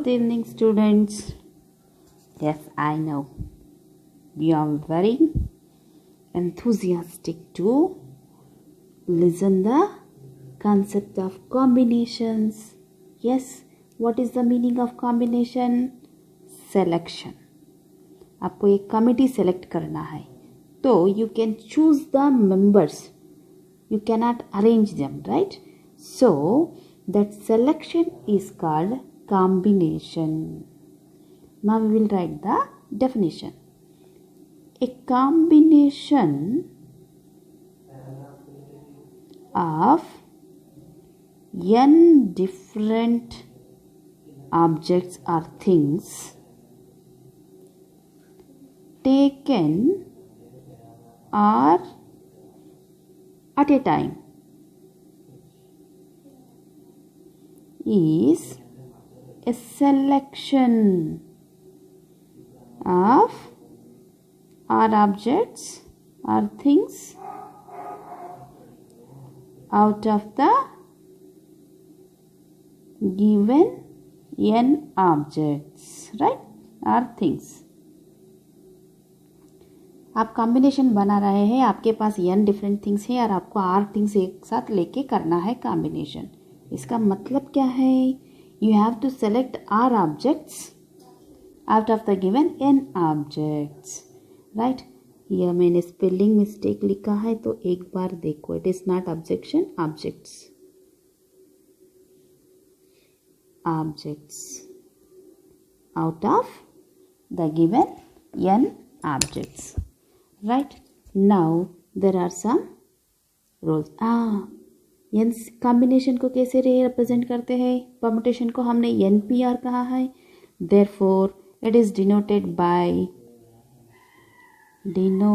evening, students. Yes, I know you are very enthusiastic to listen the concept of combinations. Yes, what is the meaning of combination? Selection. आपको एक committee select करना है तो you can choose the members. You cannot arrange them, right? So that selection is called combination. Now we will write the definition. A combination of n different objects or things taken or at a time is a selection of or objects or things out of the given n objects, right, or things. आप combination बना रहे हैं, आपके पास n different things है और आपको r things एक साथ लेके करना है कॉम्बिनेशन. इसका मतलब क्या है? You have to select r objects out of the given n objects, right. यह मैंने स्पेलिंग मिस्टेक लिखा है तो एक बार देखो. It is not objection, objects, objects out of the given n objects, right. Now there are some rules. n combination को कैसे represent करते हैं? permutation को हमने npr कहा है. therefore it is denoted by ncr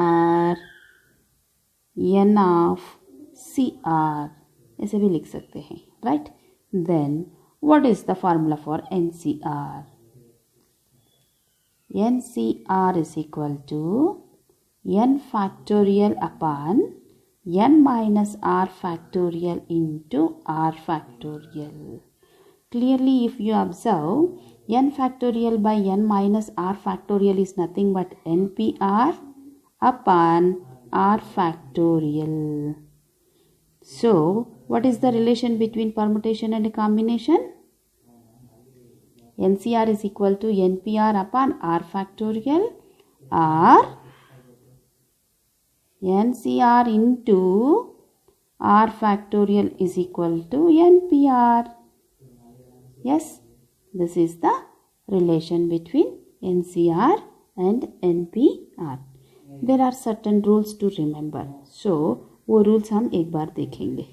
or n of cr, ऐसे भी लिख सकते हैं, right. Then what is the formula for NCR? NCR is equal to n factorial upon n minus r factorial into r factorial. Clearly if you observe, n factorial by n minus r factorial is nothing but npr upon r factorial. So what is the relation between permutation and combination? NCR is equal to NPR upon R factorial, or NCR into R factorial is equal to NPR. Yes, this is the relation between NCR and NPR. There are certain rules to remember. So वो rules हम एक बार देखेंगे.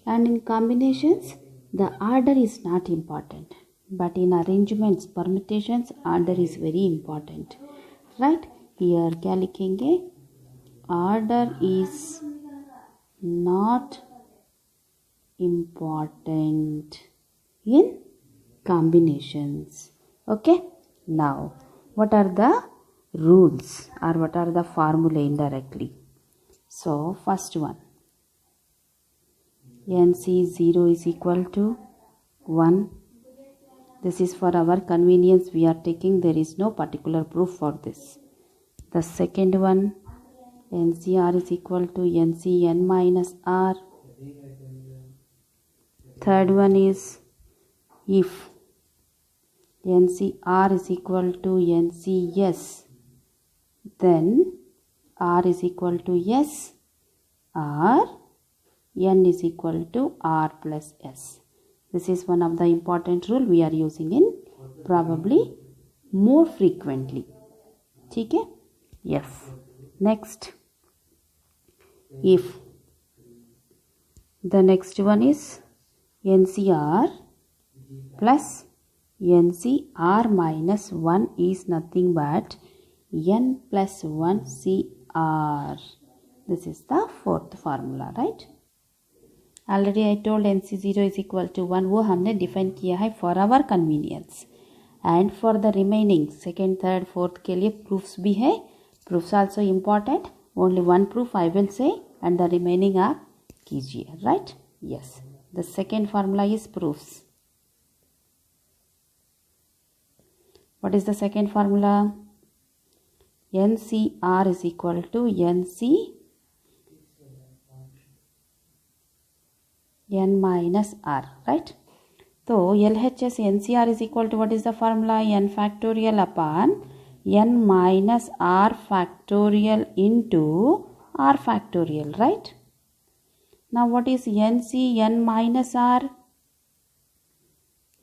And in combinations, the order is not important, but in arrangements, permutations, order is very important, right. Here क्या लिखेंगे? Order is not important in combinations. Okay. Now, what are the rules or what are the formulae indirectly? So first one, NC0 is equal to 1. This is for our convenience we are taking, there is no particular proof for this. The second one, NCR is equal to NCN minus R. Third one is if NCR is equal to NCS, then R is equal to S or N is equal to R plus S. This is one of the important rule we are using in probably more frequently. ठीक है? Yes. Next, if the next one is NCR plus NCR minus 1 is nothing but n plus 1 CR. This is the fourth formula, right. Already I told NC0 is equal to 1. वो हमने define किया है for our convenience. And for the remaining second, third, fourth के लिए proofs भी है. Proofs also important. Only one proof I will say. and the remaining आप कीजिए, right? Yes. The second formula is proofs. What is the second formula? NCR is equal to NC N minus R, right? So LHS NCR is equal to what is the formula? N factorial upon N minus R factorial into R factorial, right? Now what is NC N minus R?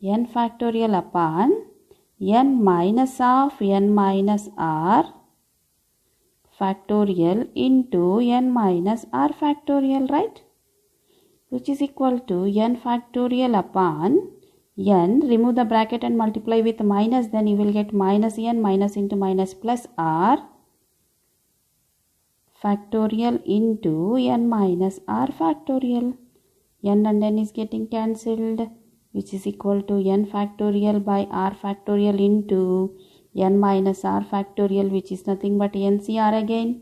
N factorial upon N minus of N minus R factorial into N minus R factorial, right? Which is equal to N factorial upon N, remove the bracket and multiply with minus, then you will get minus N, minus into minus plus R factorial into N minus R factorial. N and N is getting cancelled, which is equal to N factorial by R factorial into N minus R factorial, which is nothing but NCR again.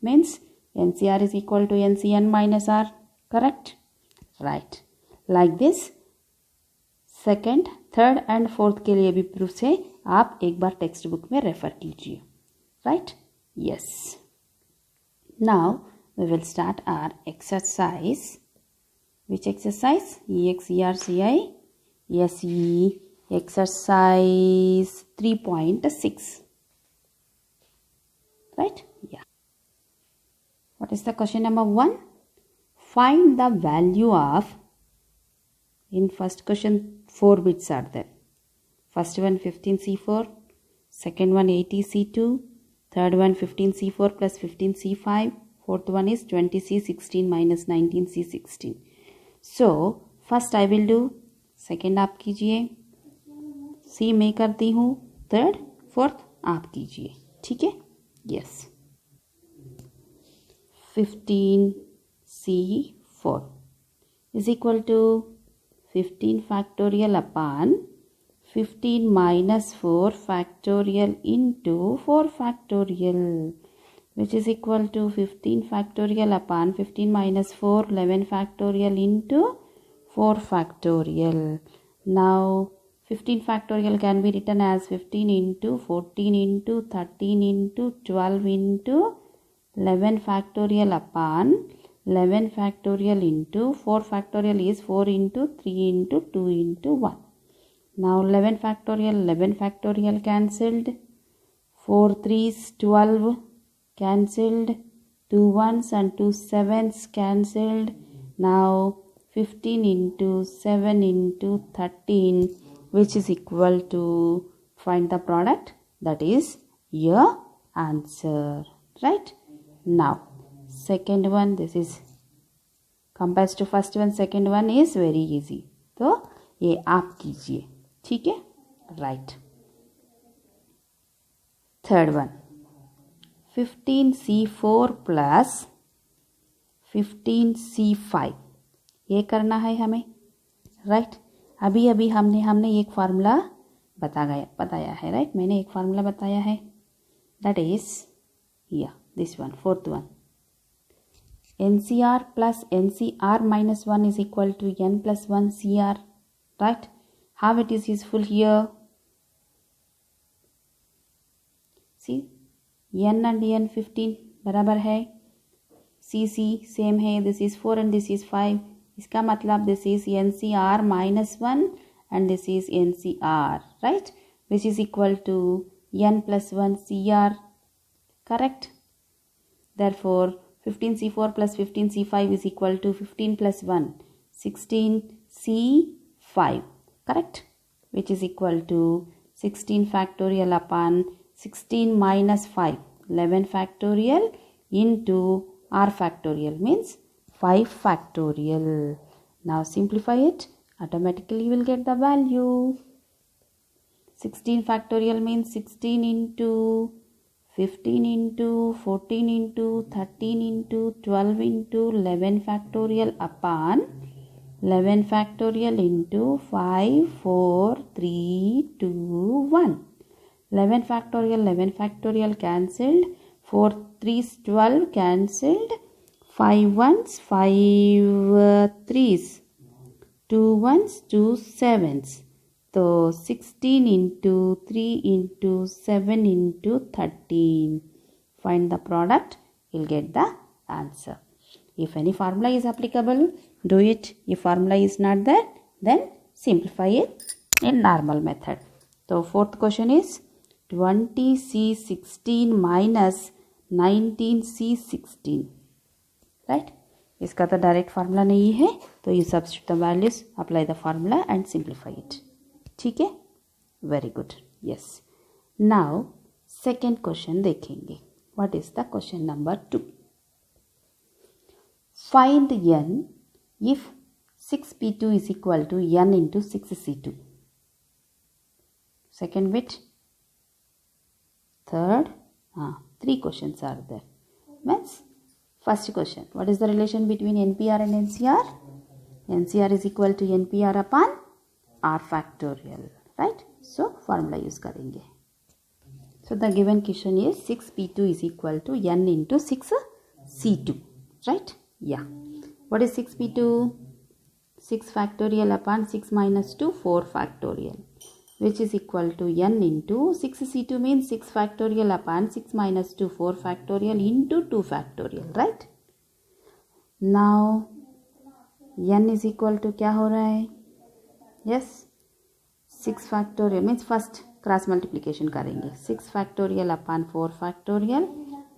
Means NCR is equal to NCN minus R. Correct? Right. Like this second, third and fourth के लिए भी proof है, आप एक बार text book में refer कीजिए, right? Yes. Now we will start our exercise. Which exercise? EXERCI SE exercise 3.6, right? Yeah. What is the question number 1? Find the value of, in first question 4 bits are there. First one 15C4, second one 80C2, third one 15C4 plus 15C5, fourth one is 20C16 minus 19C16. So first I will do, second आप कीजिए, सी मैं करती हूँ, third fourth आप कीजिए, ठीक है? Yes. 15C4 is equal to 15 factorial upon 15 minus 4 factorial into 4 factorial, which is equal to 15 factorial upon 15 minus 4, 11 factorial into 4 factorial. Now 15 factorial can be written as 15 into 14 into 13 into 12 into 11 factorial upon 11 factorial into 4 factorial is 4 into 3 into 2 into 1. Now 11 factorial cancelled, 4 3s 12 cancelled, 2 1s and 2 7s cancelled. Now 15 into 7 into 13, which is equal to, find the product, that is your answer, right? Now second one, this is compared to first one, second one is very easy, तो ये आप कीजिए, ठीक है? Right. Third one 15C4 plus 15C5, ये करना है हमें, राइट? अभी अभी हमने एक फार्मूला बताया है, राइट? मैंने एक फार्मूला बताया है, that is this one, fourth one. NCR plus NCR minus 1 is equal to N plus 1 CR, right? How it is useful here? See, N and N 15 बराबर है, CC सेम है, this is 4 and this is 5. इसका मतलब this is NCR minus 1 and this is NCR, right? Which is equal to N plus 1 CR, correct? Therefore 15C4 plus 15C5 is equal to 15 plus 1, 16C5, correct? Which is equal to 16 factorial upon 16 minus 5, 11 factorial into R factorial, means 5 factorial. Now simplify it, automatically you will get the value. 16 factorial means 16 into 15 into 14 into 13 into 12 into 11 factorial upon 11 factorial into 5 4 3 2 1. 11 factorial cancelled, 4 3s 12 cancelled, 5 ones, 5 threes, 2 ones, 2 sevens. So 16 into 3 into 7 into 13. Find the product, you'll get the answer. If any formula is applicable, do it. If formula is not there, then simplify it in normal method. So fourth question is 20C16 minus 19C16. Right? इसका तो direct formula नहीं है, तो you substitute the values, apply the formula and simplify it. ठीक है, very good. Yes, now second question देखेंगे. What is the question number 2. Find n if 6p2 is equal to n into 6c2. Second bit, third, 3 questions are there. Means first question, what is the relation between NPR and NCR? NCR is equal to NPR upon R factorial, right? So formula use करेंगे. So the given question is 6p2 is equal to n into 6c2, right? Yeah. What is 6p2? 6 factorial upon 6 minus 2, 4 factorial, which is equal to n into 6c2 means 6 factorial upon 6 minus 2, 4 factorial into 2 factorial, right? Now n is equal to क्या हो रहा है? Yes, 6 factorial means first cross multiplication करेंगे. 6 factorial upon 4 factorial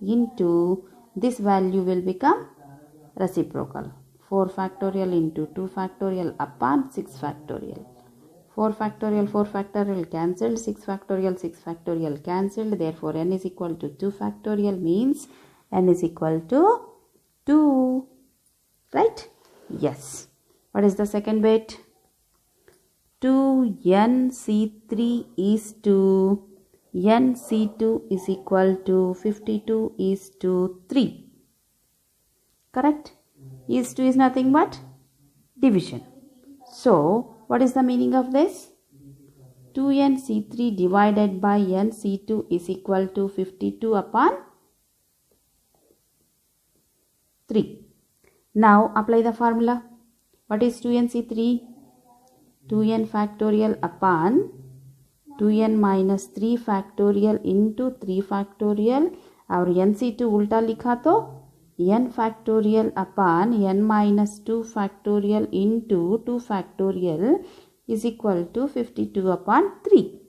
into this value will become reciprocal. 4 factorial into 2 factorial upon 6 factorial. 4 factorial cancelled, 6 factorial cancelled, therefore n is equal to 2 factorial means n is equal to 2, right? Yes. What is the second bit? 2nc3 is to nc2 is equal to 52 is to 3. Correct? Is 2 is nothing but division. So what is the meaning of this? 2nc3 divided by nc2 is equal to 52 upon 3. Now apply the formula. What is 2nc3? 2n factorial upon 2n minus 3 factorial into 3 factorial और nc2 उल्टा लिखा तो n factorial upon n minus 2 factorial into 2 factorial is equal to 52 upon 3.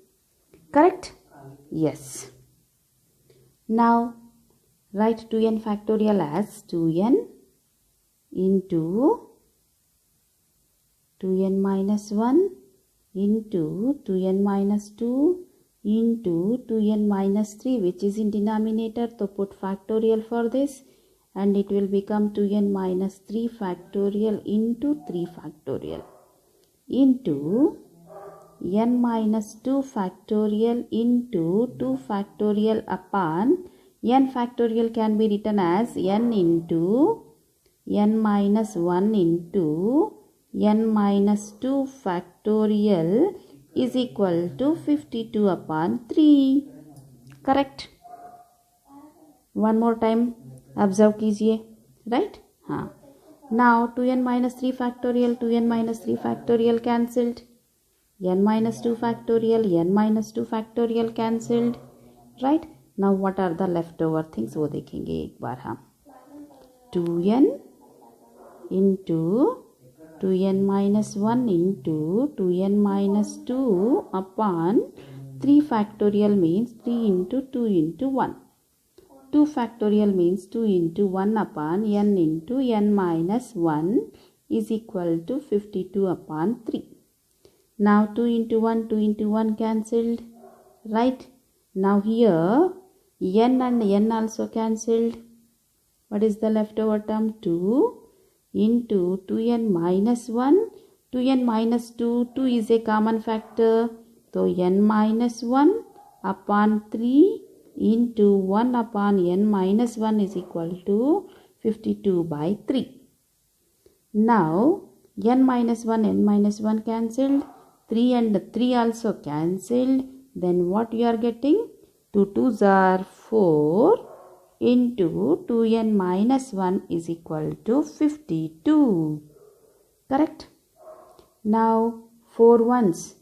Correct? Yes. Now write 2n factorial as 2n into 2n minus 1 into 2n minus 2 into 2n minus 3, which is in denominator, so put factorial for this and it will become 2n minus 3 factorial into 3 factorial into n minus 2 factorial into 2 factorial upon n factorial can be written as n into n minus 1 into n minus 2 factorial is equal to 52 upon 3. Correct? One more time observe कीजिए, right? हाँ. Now 2n minus 3 factorial, 2n minus 3 factorial cancelled, n minus 2 factorial, n minus 2 factorial cancelled, right? Now what are the leftover things वो देखेंगे एक बार हम. 2n into 2n minus 1 into 2n minus 2 upon 3 factorial means 3 into 2 into 1. 2 factorial means 2 into 1 upon n into n minus 1 is equal to 52 upon 3. Now 2 into 1 cancelled, right? Now here n and n also cancelled. What is the leftover term? 2 into 2n minus 1. 2n minus 2, 2 is a common factor. So n minus 1 upon 3 into 1 upon n minus 1 is equal to 52 by 3. Now n minus 1 cancelled. 3 and 3 also cancelled. Then what you are getting? 2 2s are 4. into 2n minus 1 is equal to 52. Correct? Now 4 ones,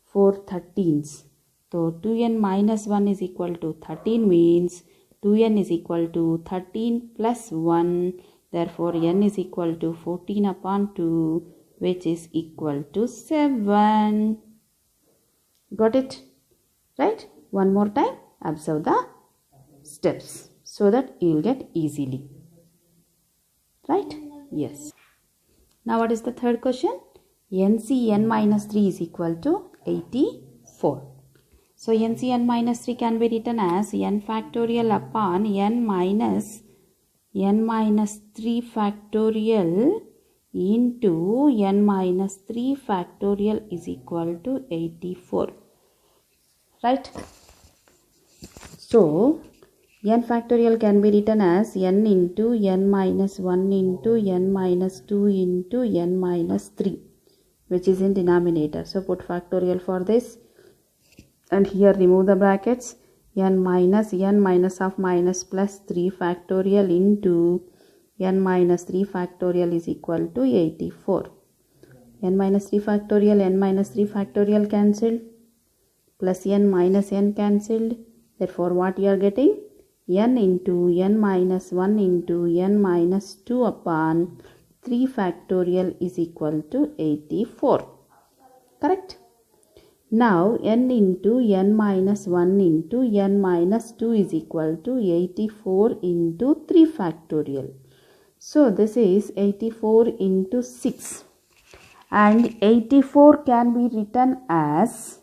4 13s. So 2n minus 1 is equal to 13 means 2n is equal to 13 plus 1. Therefore n is equal to 14 upon 2, which is equal to 7. Got it? Right? One more time. Observe the steps so that you will get easily. Right? Yes. Now what is the third question? NCn minus 3 is equal to 84. So NCn minus 3 can be written as n factorial upon n minus 3 factorial into n minus 3 factorial is equal to 84. Right? So n factorial can be written as n into n minus 1 into n minus 2 into n minus 3, which is in denominator. So put factorial for this, and here remove the brackets. N minus of minus plus 3 factorial into n minus 3 factorial is equal to 84. N minus 3 factorial cancelled, plus n minus n cancelled. Therefore what you are getting? N into n minus 1 into n minus 2 upon 3 factorial is equal to 84. Correct? Now n into n minus 1 into n minus 2 is equal to 84 into 3 factorial. So this is 84 into 6. And 84 can be written as,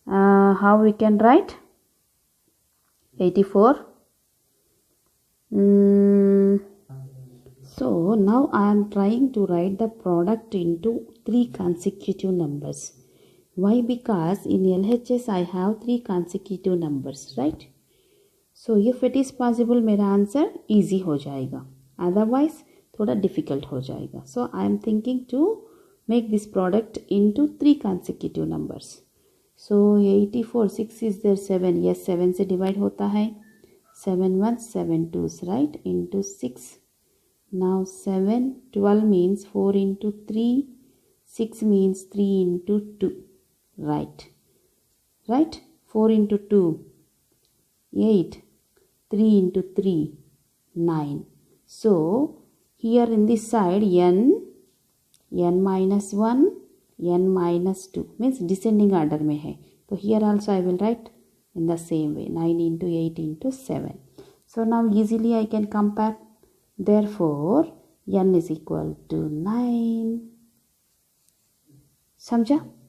how we can write? 84. So now I am trying to write the product into 3 consecutive numbers. Why? Because in LHS I have 3 consecutive numbers, right? So if it is possible, मेरा answer easy हो जाएगा. Otherwise थोड़ा difficult हो जाएगा. So I am thinking to make this product into 3 consecutive numbers. So 84, 6 is there, 7. Yes, 7 से divide होता है. 7 ones, 7 twos, right? Into 6. Now 7, 12 means 4 into 3. 6 means 3 into 2. Right? 4 into 2, 8. 3 into 3, 9. So here in this side n minus 1, n minus 2 means descending order में है. So here also I will write in the same way, 9 into 8 into 7. So now easily I can compare. Therefore n is equal to 9. समझा?